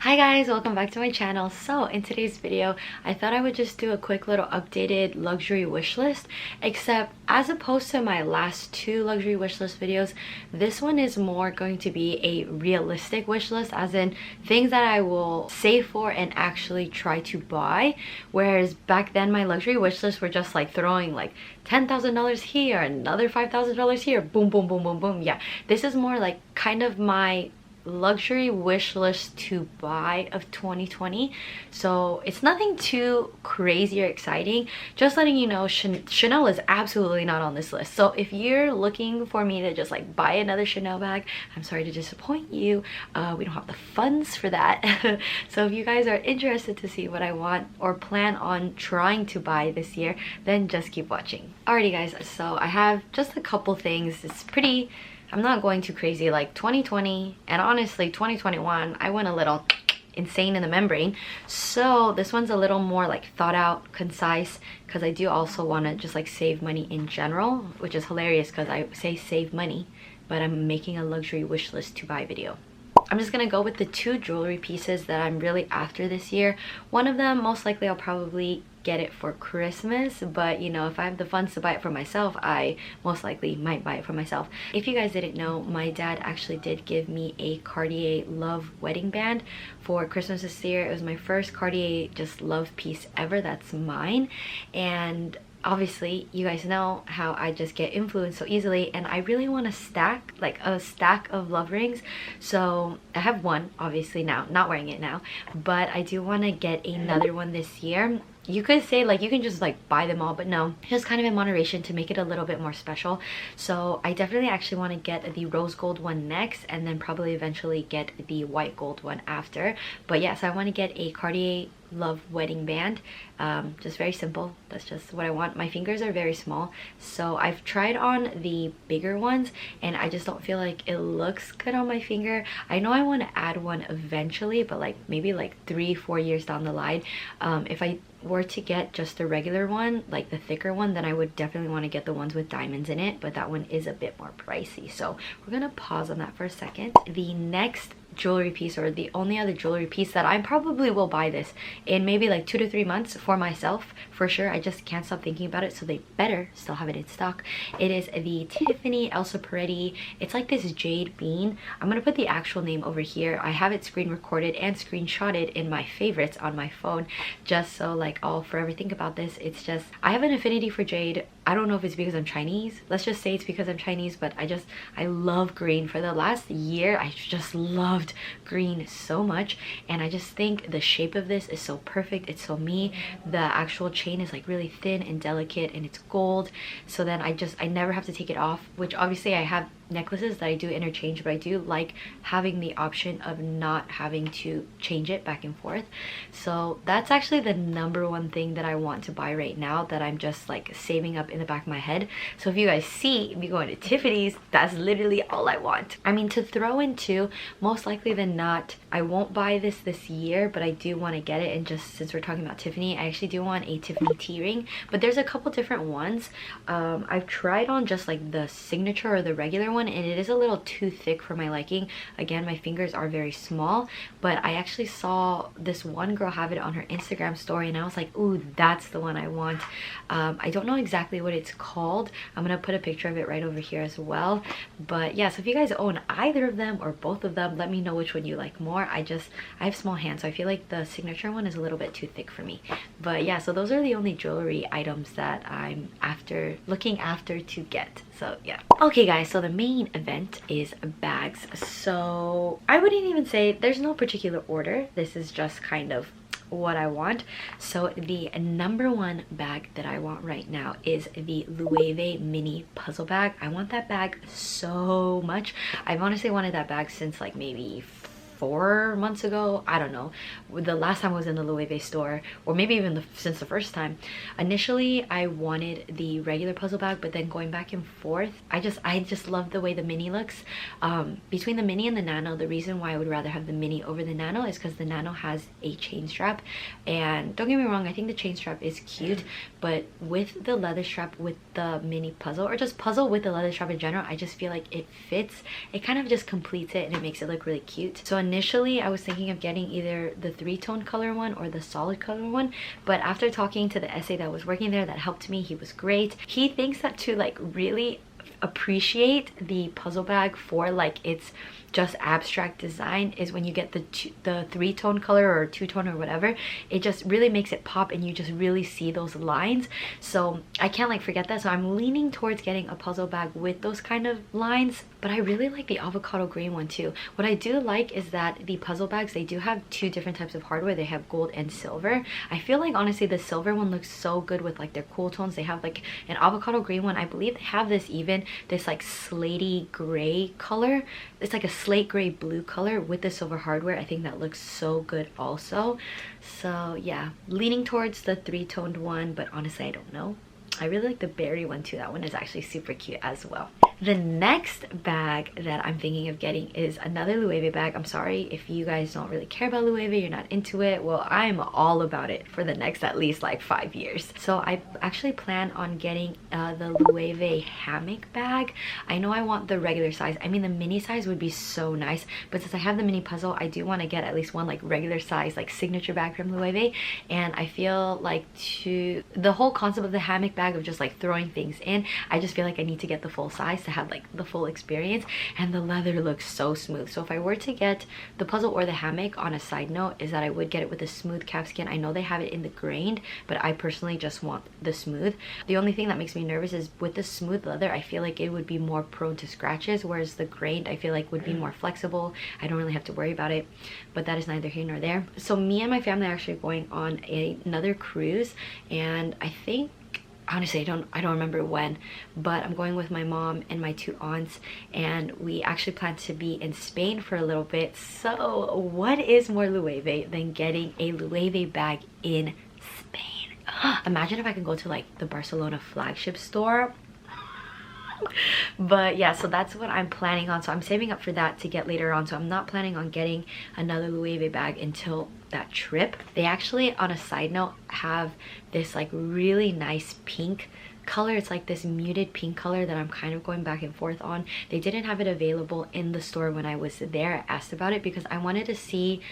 Hi guys, welcome back to my channel. So in today's video, I thought I would just do a quick little updated luxury wish list, except as opposed to my last two luxury wish list videos, this one is more going to be a realistic wish list, as in things that I will save for and actually try to buy. Whereas back then my luxury wish lists were just like throwing like $10,000 here, another $5,000 here, boom, boom, boom, boom, boom. Yeah, this is more like kind of my luxury wish list to buy of 2020. So it's nothing too crazy or exciting, just letting you know Chanel is absolutely not on this list. So if you're looking for me to just like buy another Chanel bag, I'm sorry to disappoint you. We don't have the funds for that. So if you guys are interested to see what I want or plan on trying to buy this year, then just keep watching. Alrighty guys, so I have just a couple things. It's pretty, I'm not going too crazy. Like 2020 and honestly 2021, I went a little insane in the membrane. So this one's a little more like thought out, concise, because I do also want to just like save money in general, which is hilarious because I say save money, but I'm making a luxury wish list to buy video. I'm just gonna go with the two jewelry pieces that I'm really after this year. One of them, most likely I'll probably get it for Christmas, but you know, if I have the funds to buy it for myself, I most likely might buy it for myself. If you guys didn't know, my dad actually did give me a Cartier Love wedding band for Christmas this year. It was my first Cartier just love piece ever that's mine, and obviously you guys know how I just get influenced so easily, and I really want to stack like a stack of love rings. So I have one obviously now, not wearing it now, but I do want to get another one this year. You could say like you can just like buy them all, but no, just kind of in moderation to make it a little bit more special. So I definitely actually want to get the rose gold one next, and then probably eventually get the white gold one after. But yes, I want to get a Cartier Love wedding band. Just very simple, that's just what I want. My fingers are very small, so I've tried on the bigger ones and I just don't feel like it looks good on my finger. I know I want to add one eventually, but like maybe like 3-4 years down the line. If I were to get just the regular one, like the thicker one, then I would definitely want to get the ones with diamonds in it, but that one is a bit more pricey, so we're gonna pause on that for a second. The next jewelry piece, or the only other jewelry piece that I probably will buy this in maybe like 2 to 3 months for myself for sure, I just can't stop thinking about it, so they better still have it in stock. It is the Tiffany Elsa Peretti. It's like this jade bean. I'm gonna put the actual name over here. I have it screen recorded and screenshotted in my favorites on my phone, just so like I'll forever think about this. It's just, I have an affinity for jade. I don't know if it's because I'm Chinese. Let's just say it's because I'm Chinese, but I love green. For the last year, I just loved green so much, and I just think the shape of this is so perfect. It's so me. The actual chain is like really thin and delicate, and it's gold, so then I never have to take it off, which obviously I have necklaces that I do interchange, but I do like having the option of not having to change it back and forth. So that's actually the number one thing that I want to buy right now, that I'm just like saving up in the back of my head. So if you guys see me going to Tiffany's, that's literally all I want. I mean, to throw into, most likely than not, I won't buy this year, but I do want to get it. And just since we're talking about Tiffany, I actually do want a Tiffany tea ring, but there's a couple different ones. I've tried on just like the signature or the regular one, and it is a little too thick for my liking. Again, my fingers are very small, but I actually saw this one girl have it on her Instagram story, and I was like, ooh, that's the one I want. I don't know exactly what it's called. I'm gonna put a picture of it right over here as well. But yeah, so if you guys own either of them or both of them, let me know which one you like more. I have small hands, so I feel like the signature one is a little bit too thick for me. But yeah, so those are the only jewelry items that I'm looking after to get. So yeah. Okay guys, so the main event is bags. So I wouldn't even say there's no particular order. This is just kind of what I want. So the number one bag that I want right now is the Loewe mini puzzle bag. I want that bag so much. I've honestly wanted that bag since like maybe 4 months ago. I don't know, the last time I was in the Loewe store, or maybe even since the first time. Initially I wanted the regular puzzle bag, but then going back and forth, I just love the way the mini looks. Between the mini and the nano, the reason why I would rather have the mini over the nano is because the nano has a chain strap, and don't get me wrong, I think the chain strap is cute, but with the leather strap with the mini puzzle, or just puzzle with the leather strap in general, I just feel like it fits. It kind of just completes it and it makes it look really cute. So initially I was thinking of getting either the 3-tone color one or the solid color one, but after talking to the essay that was working there that helped me, he was great. He thinks that to like really appreciate the puzzle bag for like its just abstract design is when you get the 3-tone color or 2-tone or whatever. It just really makes it pop and you just really see those lines. So I can't like forget that. So I'm leaning towards getting a puzzle bag with those kind of lines, but I really like the avocado green one too. What I do like is that the puzzle bags, they do have 2 different types of hardware. They have gold and silver. I feel like honestly the silver one looks so good with like their cool tones. They have like an avocado green one. I believe they have this like slatey gray color. It's like a slate gray blue color with the silver hardware. I think that looks so good also. So yeah, leaning towards the 3-toned one, but honestly I don't know. I really like the berry one too. That one is actually super cute as well. The next bag that I'm thinking of getting is another Loewe bag. I'm sorry if you guys don't really care about Loewe, you're not into it. Well, I'm all about it for the next at least like 5 years. So I actually plan on getting the Loewe hammock bag. I know I want the regular size. I mean, the mini size would be so nice, but since I have the mini puzzle, I do want to get at least one like regular size like signature bag from Loewe. And I feel like the whole concept of the hammock bag of just like throwing things in, I just feel like I need to get the full size to have like the full experience, and the leather looks so smooth. So if I were to get the puzzle or the hammock, on a side note, is that I would get it with a smooth calfskin. I know they have it in the grained, but I personally just want the smooth. The only thing that makes me nervous is with the smooth leather, I feel like it would be more prone to scratches, whereas the grained I feel like would be more flexible. I don't really have to worry about it, but that is neither here nor there. So me and my family are actually going on another cruise, and I think honestly I don't remember when, but I'm going with my mom and my 2 aunts, and we actually plan to be in Spain for a little bit. So what is more Loewe than getting a Loewe bag in Spain? Imagine if I could go to like the Barcelona flagship store. But yeah, so that's what I'm planning on. So I'm saving up for that to get later on. So I'm not planning on getting another Loewe bag until that trip. They actually, on a side note, have this like really nice pink color. It's like this muted pink color that I'm kind of going back and forth on. They didn't have it available in the store when I was there. I asked about it because I wanted to see.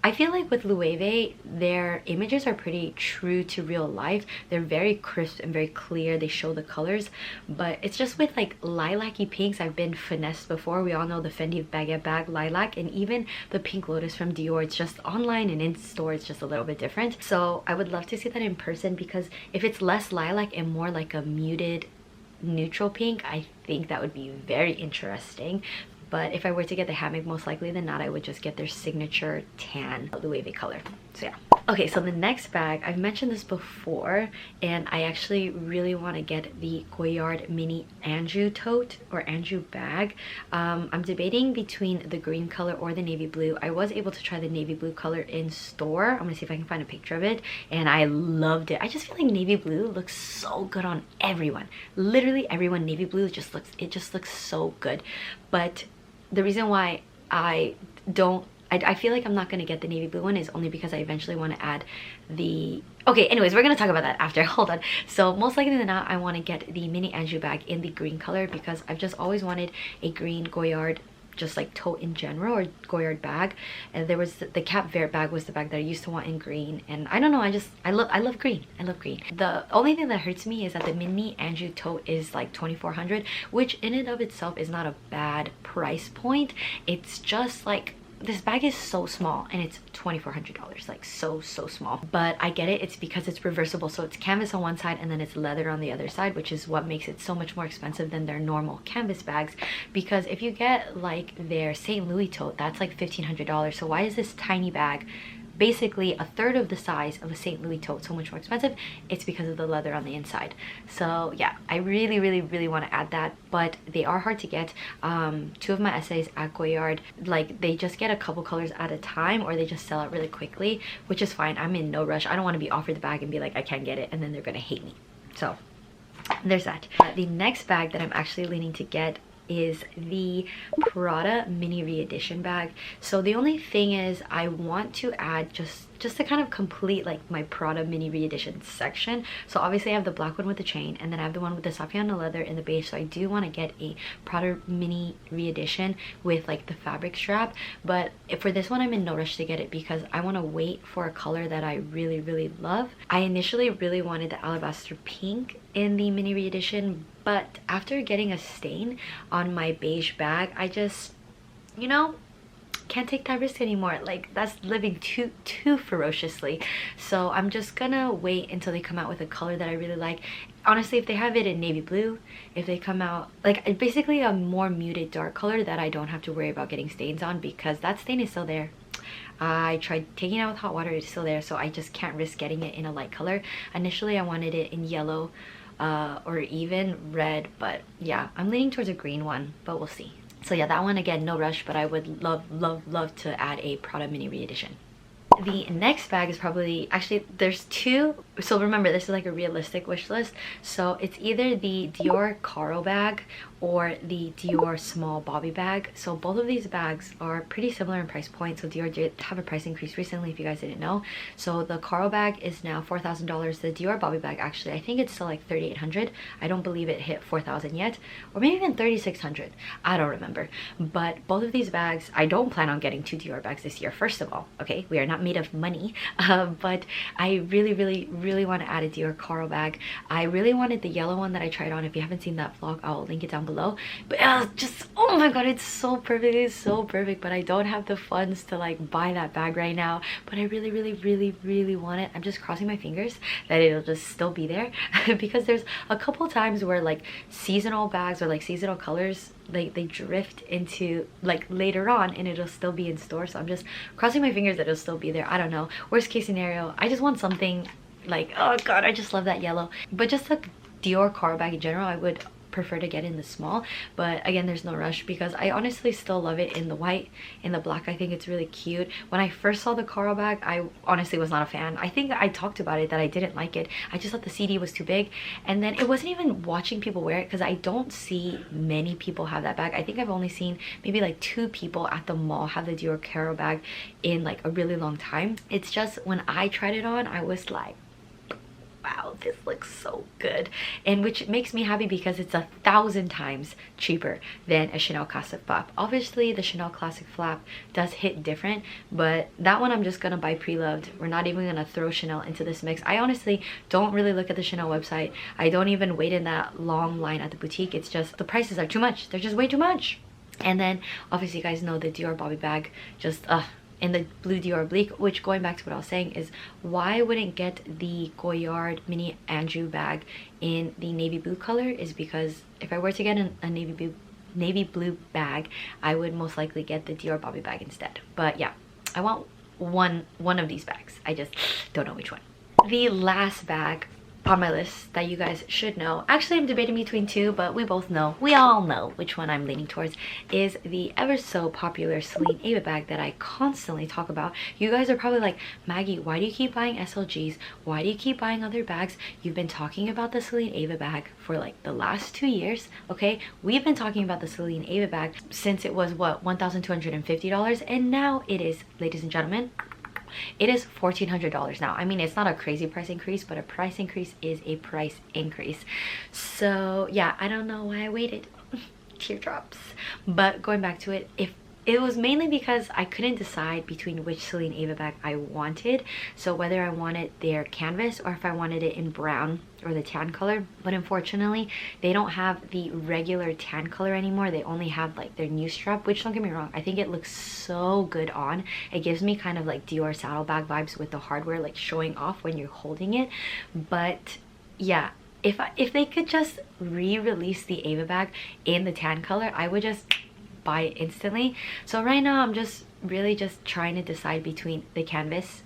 I feel like with Loewe, their images are pretty true to real life. They're very crisp and very clear. They show the colors, but it's just with like lilac-y pinks, I've been finessed before. We all know the Fendi baguette bag lilac, and even the pink lotus from Dior. It's just online and in store, it's just a little bit different. So I would love to see that in person, because if it's less lilac and more like a muted neutral pink, I think that would be very interesting. But if I were to get the hammock, most likely than not, I would just get their signature tan Loewe color. So yeah. Okay, so the next bag, I've mentioned this before, and I actually really want to get the Goyard mini Andrew tote or Andrew bag. I'm debating between the green color or the navy blue. I was able to try the navy blue color in store. I'm gonna see if I can find a picture of it, and I loved it. I just feel like navy blue looks so good on everyone. Literally everyone, navy blue just looks so good. But the reason why I feel like I'm not going to get the navy blue one is only because I eventually want to add the... Okay, anyways, we're going to talk about that after. Hold on. So most likely than not, I want to get the mini Andrew bag in the green color, because I've just always wanted a green Goyard, just like tote in general, or Goyard bag. And there was the Cap Vert bag was the bag that I used to want in green, and I don't know, I love green. I love green. The only thing that hurts me is that the mini Andrew tote is like $2,400, which in and of itself is not a bad price point. It's just like, this bag is so small and it's $2,400, like so small. But I get it, it's because it's reversible, so it's canvas on one side and then it's leather on the other side, which is what makes it so much more expensive than their normal canvas bags. Because if you get like their St. Louis tote, that's like $1,500. So why is this tiny bag, basically a third of the size of a St. Louis tote, so much more expensive? It's because of the leather on the inside. So yeah, I really want to add that, but they are hard to get. 2 of my essays at Goyard, like they just get a couple colors at a time, or they just sell out really quickly, which is fine. I'm in no rush. I don't want to be offered the bag and be like, I can't get it, and then they're gonna hate me. So there's that. The next bag that I'm actually leaning to get is the Prada mini re-edition bag. So the only thing is I want to add just to kind of complete like my Prada mini re-edition section. So obviously I have the black one with the chain, and then I have the one with the Saffiano leather in the beige. So I do want to get a Prada mini re-edition with like the fabric strap, but for this one I'm in no rush to get it because I want to wait for a color that I really love. I initially really wanted the alabaster pink in the mini re-edition, but after getting a stain on my beige bag, I just, you know, can't take that risk anymore. Like, that's living too ferociously. So I'm just gonna wait until they come out with a color that I really like. Honestly, if they have it in navy blue, if they come out like basically a more muted dark color that I don't have to worry about getting stains on, because that stain is still there. I tried taking it out with hot water, it's still there, so I just can't risk getting it in a light color. Initially I wanted it in yellow or even red, but yeah, I'm leaning towards a green one, but we'll see. So yeah, that one again, no rush, but I would love to add a Prada mini re-edition. The next bag is probably, actually there's two, so remember this is like a realistic wish list. So it's either the Dior Caro bag or the Dior small bobby bag. So both of these bags are pretty similar in price point. So Dior did have a price increase recently, if you guys didn't know. So the Caro bag is now $4,000. The Dior bobby bag, actually I think it's still like $3,800. I don't believe it hit $4,000 yet, or maybe even $3,600, I don't remember. But both of these bags, I don't plan on getting two Dior bags this year, first of all. Okay, we are not made of money, but I really want to add a Dior Caro bag. I really wanted the yellow one that I tried on. If you haven't seen that vlog, I'll link it down below. But just, oh my god, it's so perfect, it's so perfect. But I don't have the funds to like buy that bag right now, but I really want it. I'm just crossing my fingers that it'll just still be there because there's a couple times where like seasonal bags or like seasonal colors, they drift into like later on and it'll still be in store. So I'm just crossing my fingers that it'll still be there. I don't know, worst case scenario, I just want something like, oh god, I just love that yellow. But just a Dior Caro bag in general, I would prefer to get in the small, but again, there's no rush because I honestly still love it in the white. In the black, I think it's really cute. When I first saw the Caro bag, I honestly was not a fan. I think I talked about it that I didn't like it. I just thought the CD was too big, and then it wasn't even watching people wear it because I don't see many people have that bag. I think I've only seen maybe like 2 people at the mall have the Dior Caro bag in like a really long time. It's just when I tried it on, I was like, wow, this looks so good, and which makes me happy because it's 1,000 times cheaper than a Chanel Classic Flap. Obviously the Chanel Classic Flap does hit different, but that one I'm just gonna buy pre-loved. We're not even gonna throw Chanel into this mix. I honestly don't really look at the Chanel website. I don't even wait in that long line at the boutique. It's just the prices are too much. They're just way too much. And then obviously you guys know the Dior bobby bag, just in the blue Dior oblique, which, going back to what I was saying, is why I wouldn't get the Goyard mini Andrew bag in the navy blue color is because if I were to get a navy blue bag, I would most likely get the Dior bobby bag instead. But yeah, I want one of these bags. I just don't know which one. The last bag on my list that you guys should know, actually I'm debating between 2, but we all know which one I'm leaning towards, is the ever so popular Celine Ava bag that I constantly talk about. You guys are probably like, Maggie, why do you keep buying SLGs? Why do you keep buying other bags? You've been talking about the Celine Ava bag for like the last 2 years, okay? We've been talking about the Celine Ava bag since it was what, $1,250, and now it is, ladies and gentlemen, it is $1,400 now. I mean, it's not a crazy price increase, but a price increase is a price increase. So yeah, I don't know why I waited. Teardrops. But going back to it, if it was mainly because I couldn't decide between which Celine Ava bag I wanted. So whether I wanted their canvas or if I wanted it in brown or the tan color. But unfortunately, they don't have the regular tan color anymore. They only have like their new strap, which, don't get me wrong, I think it looks so good on. It gives me kind of like Dior saddlebag vibes with the hardware like showing off when you're holding it. But yeah, if they could just re-release the Ava bag in the tan color, I would just buy it instantly. So right now I'm just really just trying to decide between the canvas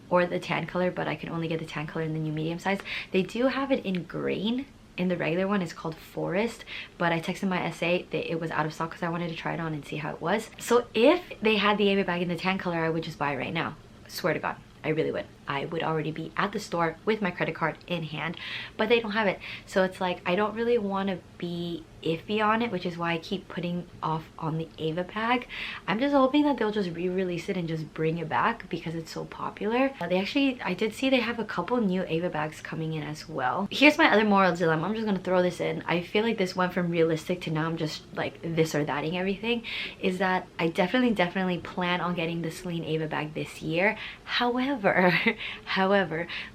or the tan color, but I can only get the tan color in the new medium size. They do have it in green in the regular one. It's called Forest, but I texted my SA that it was out of stock because I wanted to try it on and see how it was. So if they had the Ava bag in the tan color, I would just buy it right now. Swear to God, I really would. I would already be at the store with my credit card in hand, but they don't have it. So it's like, I don't really want to be iffy on it, which is why I keep putting off on the Ava bag. I'm just hoping that they'll just re-release it and just bring it back because it's so popular. I did see they have a couple new Ava bags coming in as well. Here's my other moral dilemma. I'm just gonna throw this in. I feel like this went from realistic to now I'm just like this or thatting everything. Is that I definitely plan on getting the Celine Ava bag this year. However,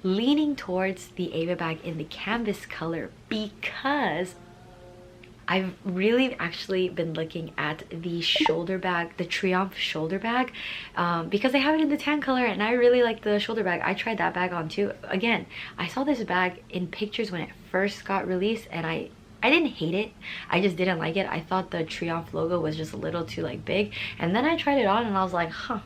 leaning towards the Ava bag in the canvas color because I've really actually been looking at the shoulder bag, the Triomphe shoulder bag, because they have it in the tan color and I really like the shoulder bag. I tried that bag on too. Again, I saw this bag in pictures when it first got released and I didn't hate it. I just didn't like it. I thought the Triomphe logo was just a little too like big. And then I tried it on and I was like, huh,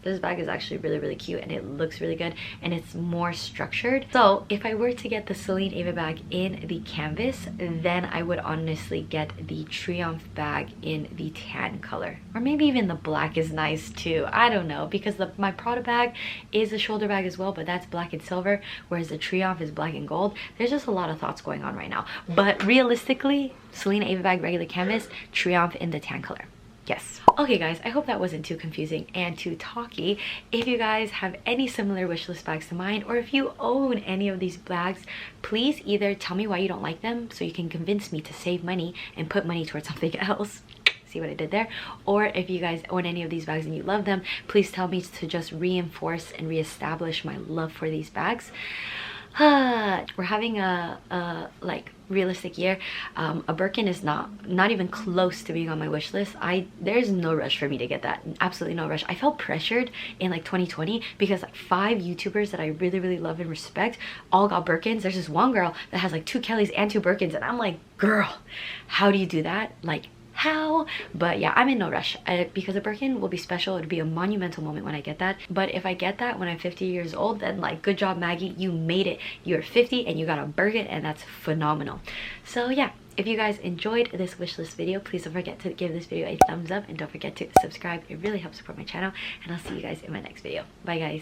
this bag is actually really cute and it looks really good and it's more structured. So if I were to get the Celine Ava bag in the canvas, then I would honestly get the Triomphe bag in the tan color, or maybe even the black is nice too. I don't know, because my Prada bag is a shoulder bag as well, but that's black and silver, whereas the Triomphe is black and gold. There's just a lot of thoughts going on right now, but realistically, Celine Ava bag regular canvas, Triomphe in the tan color. Yes. Okay guys, I hope that wasn't too confusing and too talky. If you guys have any similar wishlist bags to mine, or if you own any of these bags, please either tell me why you don't like them so you can convince me to save money and put money towards something else. See what I did there? Or if you guys own any of these bags and you love them, please tell me to just reinforce and reestablish my love for these bags. We're having a like realistic year. A Birkin is not even close to being on my wish list. There's no rush for me to get that. Absolutely no rush. I felt pressured in like 2020 because like 5 YouTubers that I really love and respect all got Birkins. There's this one girl that has like 2 Kellys and 2 Birkins and I'm like, girl, how do you do that? Like, how? But yeah, I'm in no rush because a Birkin will be special. It'll be a monumental moment when I get that. But if I get that when I'm 50 years old, then like, good job, Maggie, you made it. You're 50 and you got a Birkin, and that's phenomenal. So yeah, if you guys enjoyed this wishlist video, please don't forget to give this video a thumbs up and don't forget to subscribe. It really helps support my channel, and I'll see you guys in my next video. Bye guys.